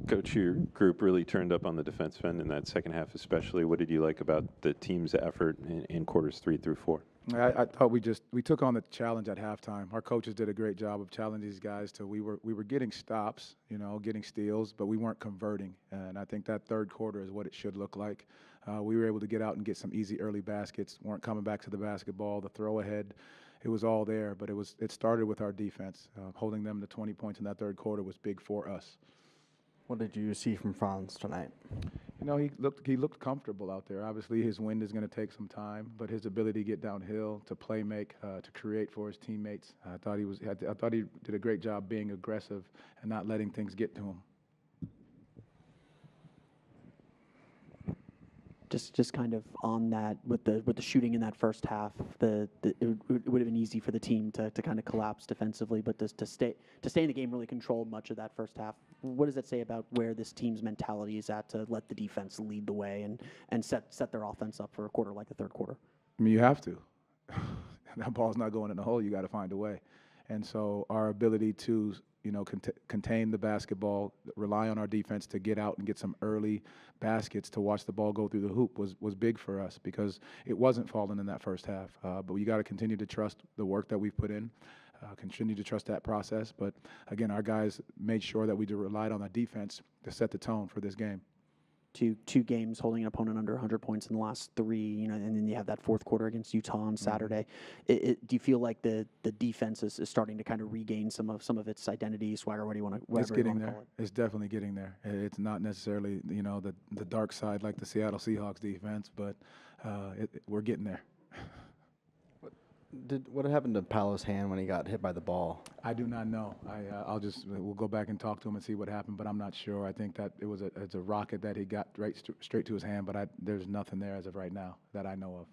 Coach, your group really turned up on the defensive end in that second half especially. What did you like about the team's effort in quarters 3 through 4? I thought we took on the challenge at halftime. Our coaches did a great job of challenging these guys to we were getting stops, getting steals, but we weren't converting. And I think that third quarter is what it should look like. We were able to get out and get some easy early baskets. Weren't coming back to the basketball, the throw ahead. It was all there, but it started with our defense. Holding them to 20 points in that third quarter was big for us. What did you see from Franz tonight? He looked comfortable out there. Obviously, his wind is going to take some time, but his ability to get downhill, to play make, to create for his teammates, I thought he did a great job being aggressive and not letting things get to him. Just kind of on that with the shooting in that first half, it would have been easy for the team to kind of collapse defensively, but to stay in the game, really controlled much of that first half. What does that say about where this team's mentality is at to let the defense lead the way and set their offense up for a quarter like the third quarter? I mean, you have to. That ball's not going in the hole. You got to find a way. And so our ability to contain the basketball, rely on our defense to get out and get some early baskets to watch the ball go through the hoop was big for us because it wasn't falling in that first half. But you got to continue to trust the work that we've put in, continue to trust that process. But, again, our guys made sure that we relied on our defense to set the tone for this game. Two games holding an opponent under 100 points in the last three, and then you have that fourth quarter against Utah on Saturday. Do you feel like the defense is starting to kind of regain some of its identity, swagger, what do you want to? It's getting there. It's definitely getting there. It's not necessarily the dark side like the Seattle Seahawks defense, but we're getting there. What happened to Paolo's hand when he got hit by the ball? I do not know. We'll go back and talk to him and see what happened, but I'm not sure. I think that it's a rocket that he got straight to his hand, but there's nothing there as of right now that I know of.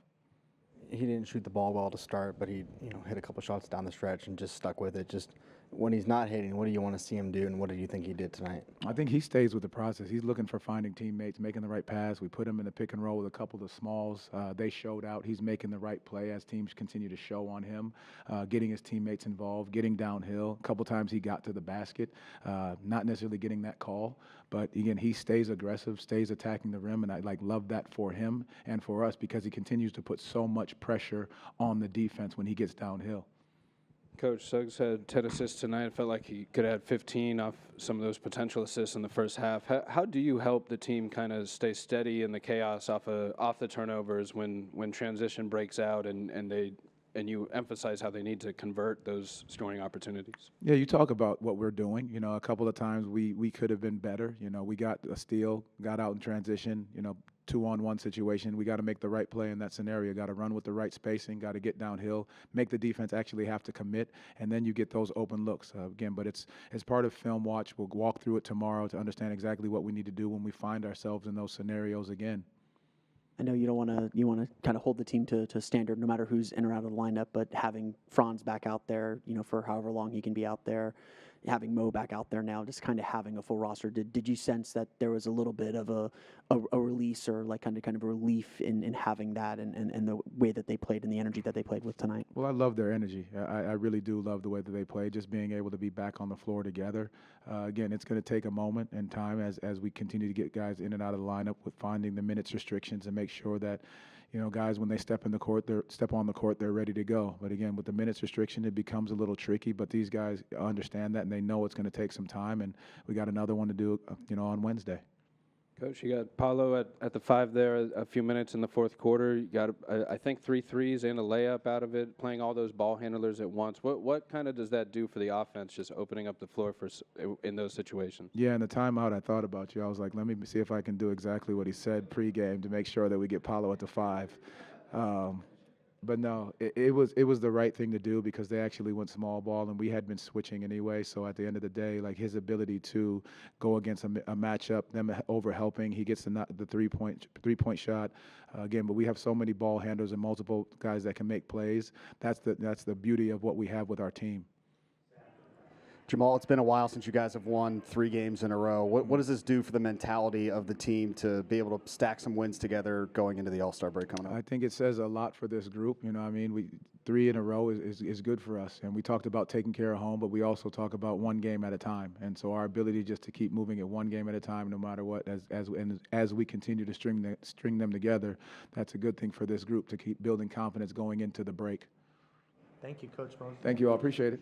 He didn't shoot the ball well to start, but he hit a couple shots down the stretch and just stuck with it. Just when he's not hitting, what do you want to see him do, and what do you think he did tonight? I think he stays with the process. He's looking for finding teammates, making the right pass. We put him in the pick and roll with a couple of the smalls. They showed out. He's making the right play as teams continue to show on him, getting his teammates involved, getting downhill. A couple times he got to the basket, not necessarily getting that call. But, again, he stays aggressive, stays attacking the rim, and I love that for him and for us because he continues to put so much pressure on the defense when he gets downhill. Coach Suggs had 10 assists tonight. It felt like he could have 15 off some of those potential assists in the first half. How do you help the team kind of stay steady in the chaos off the turnovers when transition breaks out and you emphasize how they need to convert those scoring opportunities? Yeah, you talk about what we're doing. A couple of times we could have been better. We got a steal, got out in transition, 2-on-1 situation. We got to make the right play in that scenario. Got to run with the right spacing, got to get downhill, make the defense actually have to commit, and then you get those open looks. Again, but it's part of film watch. We'll walk through it tomorrow to understand exactly what we need to do when we find ourselves in those scenarios again. I know you want to kind of hold the team to standard no matter who's in or out of the lineup, but having Franz back out there, for however long he can be out there, having Mo back out there now, just kind of having a full roster. Did you sense that there was a little bit of a release or kind of a relief in having that and the way that they played and the energy that they played with tonight? Well, I love their energy. I really do love the way that they play, just being able to be back on the floor together. Again, it's going to take a moment and time as we continue to get guys in and out of the lineup with finding the minutes restrictions and make sure that, guys, when they step on the court, they're ready to go. But again, with the minutes restriction, it becomes a little tricky. But these guys understand that, and they know it's going to take some time. And we got another one to do, on Wednesday. Coach, you got Paolo at the 5 there a few minutes in the fourth quarter. You got, I think, 3 threes and a layup out of it, playing all those ball handlers at once. What kind of does that do for the offense, just opening up the floor in those situations? Yeah, in the timeout, I thought about you. I was like, let me see if I can do exactly what he said pregame to make sure that we get Paolo at the 5. But no, it was the right thing to do because they actually went small ball, and we had been switching anyway. So at the end of the day, his ability to go against a matchup, them over helping, he gets the 3-point shot again. But we have so many ball handlers and multiple guys that can make plays. That's the beauty of what we have with our team. Jamahl, it's been a while since you guys have won 3 games in a row. What does this do for the mentality of the team to be able to stack some wins together going into the All-Star break coming up? I think it says a lot for this group. You know, I mean, 3 in a row is good for us. And we talked about taking care of home, but we also talk about one game at a time. And so our ability just to keep moving it one game at a time, no matter what, as we continue to string them together, that's a good thing for this group to keep building confidence going into the break. Thank you, Coach Mosley. Thank you all. Appreciate it.